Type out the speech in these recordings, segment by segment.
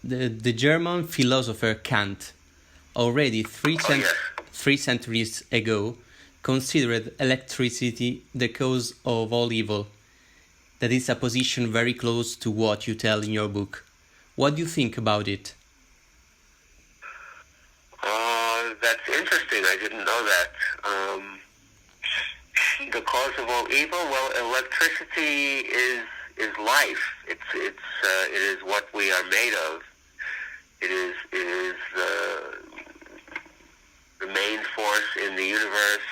The German philosopher Kant, already Yes. 3 centuries ago, considered electricity the cause of all evil. That is a position very close to what you tell in your book. What do you think about it? That's interesting. I didn't know that. The cause of all evil. Well, electricity is life. It is what we are made of. It is the main force in the universe,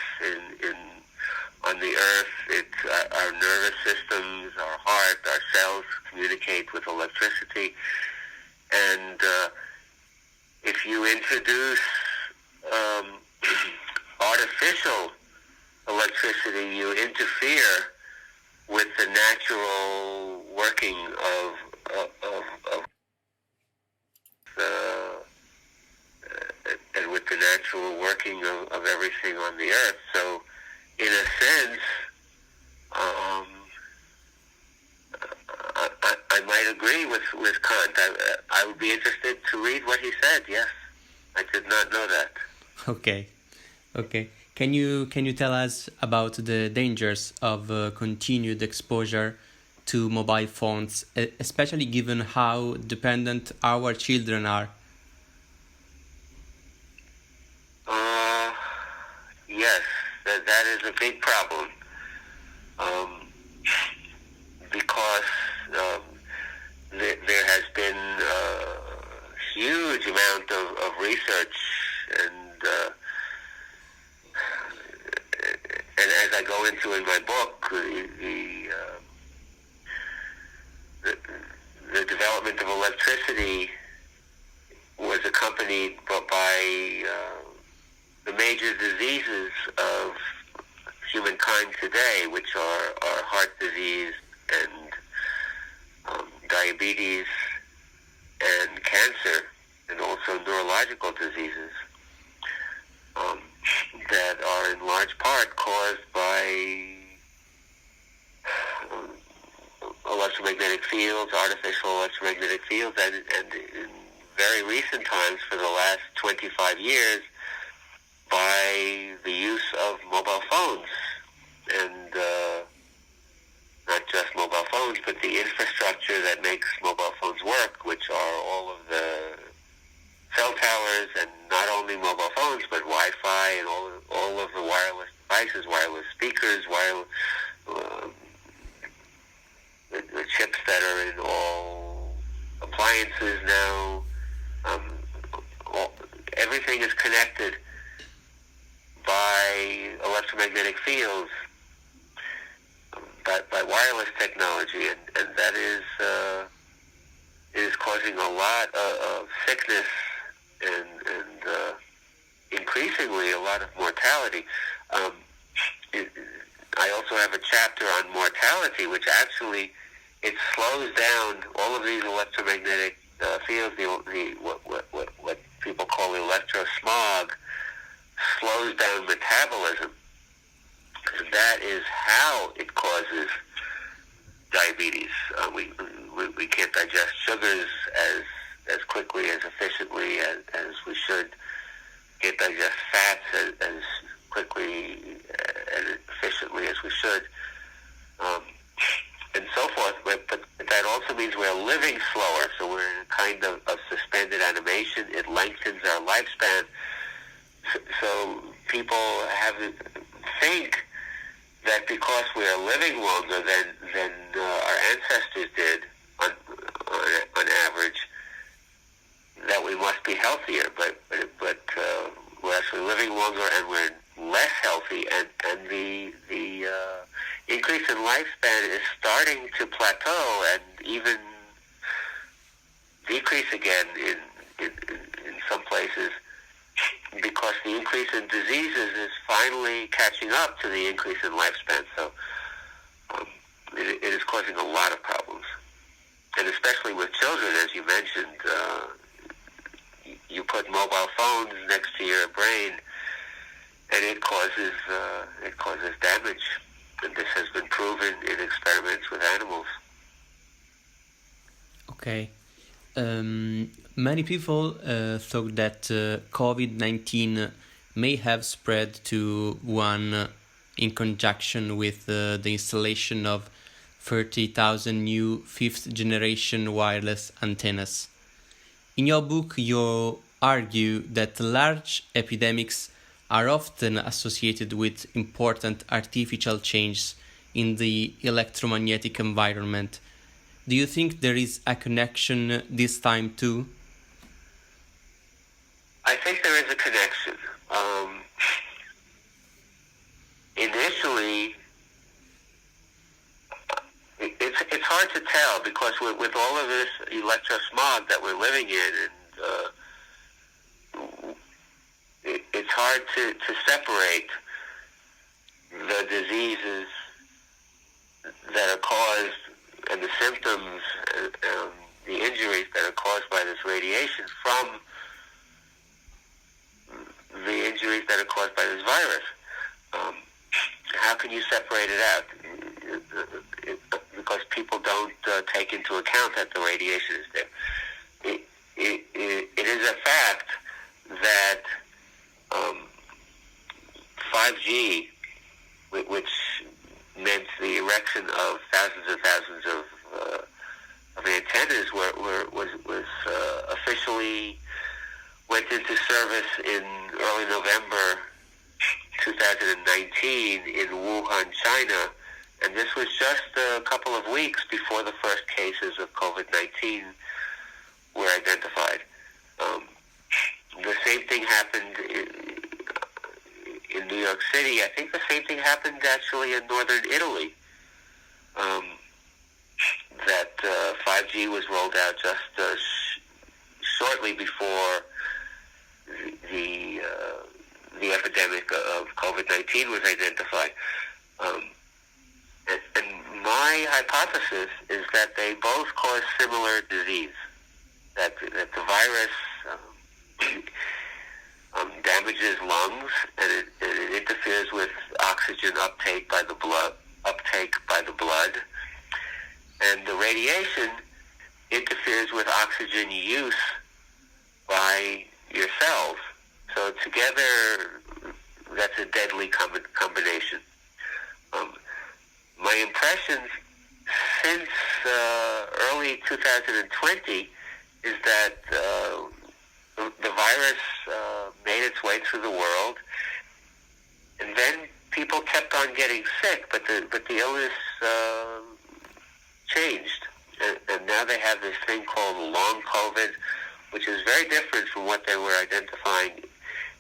on the earth. It's our nervous systems, our heart, our cells communicate with electricity, and if you introduce artificial electricity, you interfere with the natural working of and with the natural working of everything on the earth. So, in a sense, I might agree with Kant. I would be interested to read what he said. Yes, I did not know that. Okay. Can you tell us about the dangers of continued exposure to mobile phones, especially given how dependent our children are? Yes, that is a big problem, because there has been a huge amount of research and as I go into in my book, the development of electricity was accompanied by the major diseases of humankind today, which are heart disease and diabetes and cancer, and also neurological diseases that are in large part caused by electromagnetic fields, artificial electromagnetic fields, and in very recent times, for the last 25 years, by the use of mobile phones. And not just mobile phones, but the infrastructure that makes mobile phones work, which are all of the cell towers, and not only mobile phones, but Wi-Fi and all of the wireless devices, wireless speakers, the chips that are in all appliances now. Everything is connected by electromagnetic fields, by wireless technology, and that is causing a lot of sickness and increasingly a lot of mortality. I also have a chapter on mortality, which actually it slows down all of these electromagnetic fields. What people call electrosmog slows down metabolism. That is how it causes diabetes. We can't digest sugars as quickly, as efficiently as we should. Can't digest fats as quickly and efficiently as we should, and so forth. But that also means we're living slower, so we're in a kind of suspended animation. It lengthens our lifespan. So people think that because we are living longer than our ancestors did on average, that we must be healthier. But we're actually living longer and we're less healthy, and the increase in lifespan is starting to plateau and even decrease again in some places, because the increase in diseases is finally catching up to the increase in lifespan. So it is causing a lot of problems, and especially with children, as you mentioned. You put mobile phones next to your brain, and it causes damage. And this has been proven in experiments with animals. Okay. Many people thought that COVID-19 may have spread to Wuhan in conjunction with the installation of 30,000 new fifth-generation wireless antennas. In your book, you argue that large epidemics are often associated with important artificial changes in the electromagnetic environment. Do you think there is a connection this time too? I think there is a connection. Initially, it's hard to tell because with all of this electrosmog that we're living in, and it's hard to separate the diseases that are caused and the symptoms, the injuries that are caused by this radiation from the injuries that are caused by this virus. How can you separate it out? Because people don't take into account that the radiation is there. It is a fact that 5G, which meant the erection of thousands and thousands of antennas, was officially went into service in early November 2019 in Wuhan, China, and this was just a couple of weeks before the first cases of COVID-19 were identified. The same thing happened in New York City. I think the same thing happened actually in northern Italy. That 5G was rolled out just shortly before the epidemic of COVID-19 was identified. And my hypothesis is that they both cause similar disease. That the virus damages lungs and it interferes with oxygen uptake by the blood, and the radiation interferes with oxygen use by your cells. So together, that's a deadly combination. My impression since early 2020 is that the virus made its way through the world, and then people kept on getting sick, but the illness changed, and now they have this thing called long COVID, which is very different from what they were identifying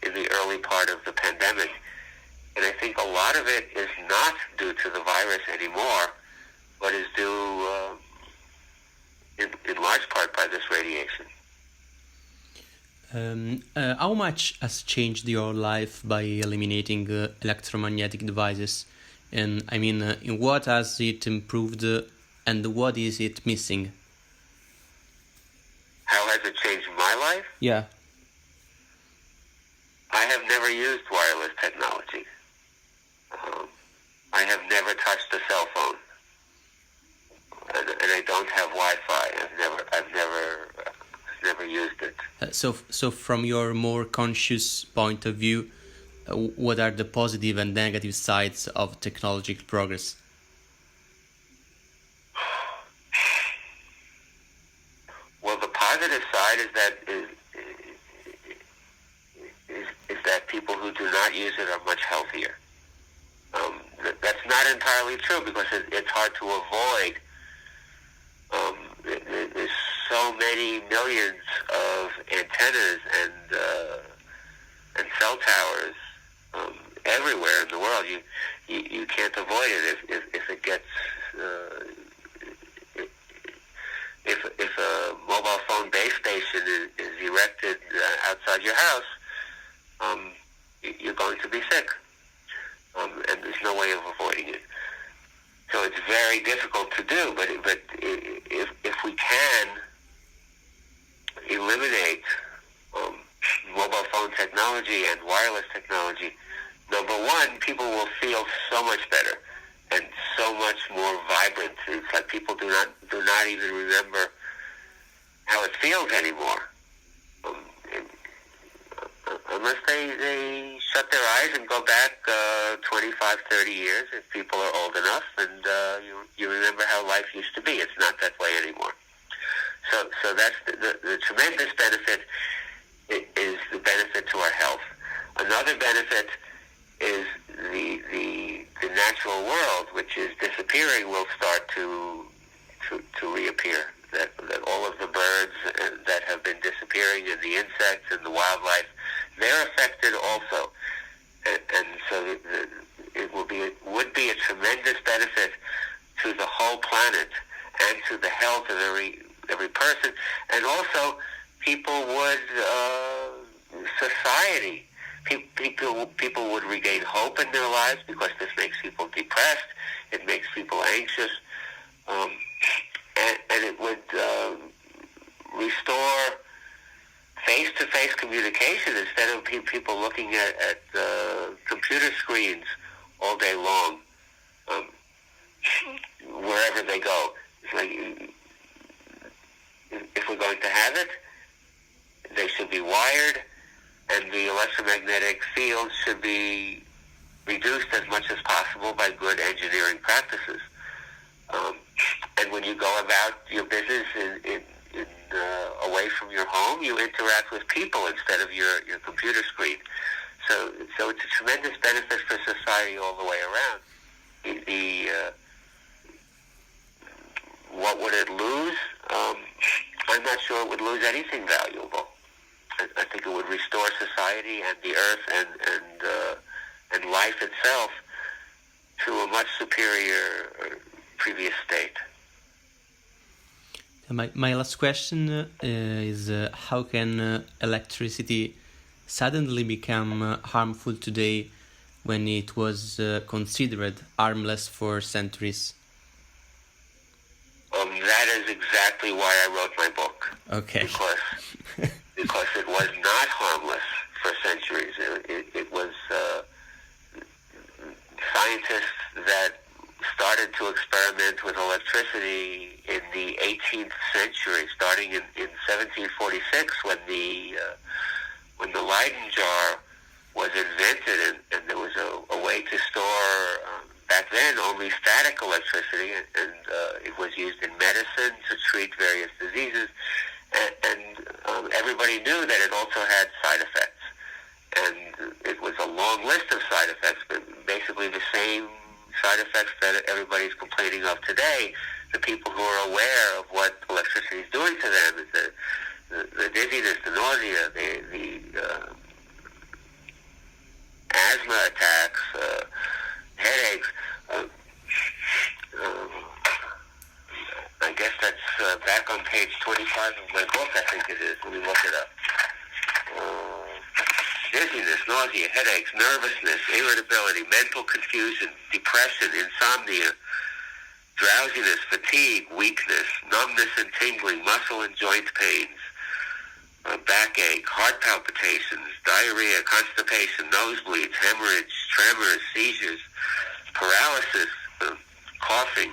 in the early part of the pandemic. And I think a lot of it is not due to the virus anymore, but is due in large part by this radiation. How much has changed your life by eliminating electromagnetic devices? And I mean, in what has it improved and what is it missing? How has it changed my life? Yeah. I have never used wireless technology. I have never touched a cell phone, and I don't have Wi-Fi. I've never used it. So from your more conscious point of view, what are the positive and negative sides of technological progress? Well, the positive side is that people who do not use it are much healthier. That's not entirely true because it's hard to avoid. There's so many millions of antennas and cell towers everywhere in the world. You can't avoid it if it gets if a mobile phone base station is erected outside your house, you're going to be sick. And there's no way of avoiding it. So it's very difficult to do, but if we can eliminate mobile phone technology and wireless technology, number one, people will feel so much better and so much more vibrant. It's like people do not even remember how it feels anymore. Um, Unless they shut their eyes and go back 25, 30 years, if people are old enough, and you remember how life used to be. It's not that way anymore. So that's the tremendous benefit is the benefit to our health. Another benefit is the natural world, which is disappearing, will start to reappear. That all of the birds that have been disappearing, and the insects and the wildlife, they're affected also. And so it would be a tremendous benefit to the whole planet and to the health of every person, and also people would society. People would regain hope in their lives, because this makes people depressed. It makes people anxious, and it would restore face-to-face communication instead of people looking at computer screens all day long, wherever they go. It's like, if we're going to have it, they should be wired, and the electromagnetic field should be reduced as much as possible by good engineering practices. And when you go about your business away from your home, you interact with people instead of your computer screen. So it's a tremendous benefit for society all the way around. What would it lose? I'm not sure it would lose anything valuable. I think it would restore society and the earth and life itself to a much superior previous state. My last question is how can electricity suddenly become harmful today when it was considered harmless for centuries? That is exactly why I wrote my book. Okay. Because it was not harmless for centuries. It was scientists that started to experiment with electricity in the 18th century, starting in 1746, when the Leyden jar was invented, and there was a way to store, back then, only static electricity, and it was used in medicine to treat various diseases, and everybody knew that it also had side effects. And it was a long list of side effects, but basically the same side effects that everybody's complaining of today. The people who are aware of what electricity is doing to them is the dizziness, the nausea, the asthma attacks, headaches. I guess that's back on page 25 of my book, I think it is. Let me look it up. Dizziness, nausea, headaches, nervousness, irritability, mental confusion, depression, insomnia, drowsiness, fatigue, weakness, numbness and tingling, muscle and joint pains, backache, heart palpitations, diarrhea, constipation, nosebleeds, hemorrhage, tremors, seizures, paralysis, coughing,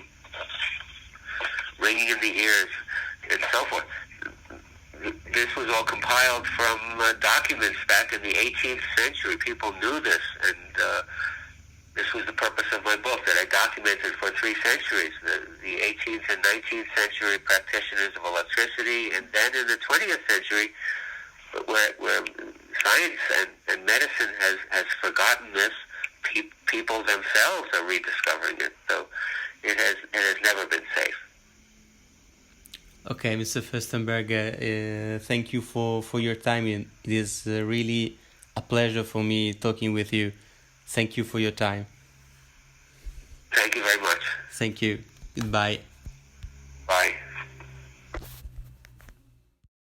ringing in the ears, and so forth. This was all compiled from documents back in the 18th century. People knew this, and this was the purpose of my book, that I documented for 3 centuries, the 18th and 19th century practitioners of electricity, and then in the 20th century, where science and medicine has forgotten this, people themselves are rediscovering it. So it has never been safe. Okay, Mr. Firstenberg, thank you for your time. It is really a pleasure for me talking with you. Thank you for your time. Thank you very much. Thank you. Goodbye. Bye.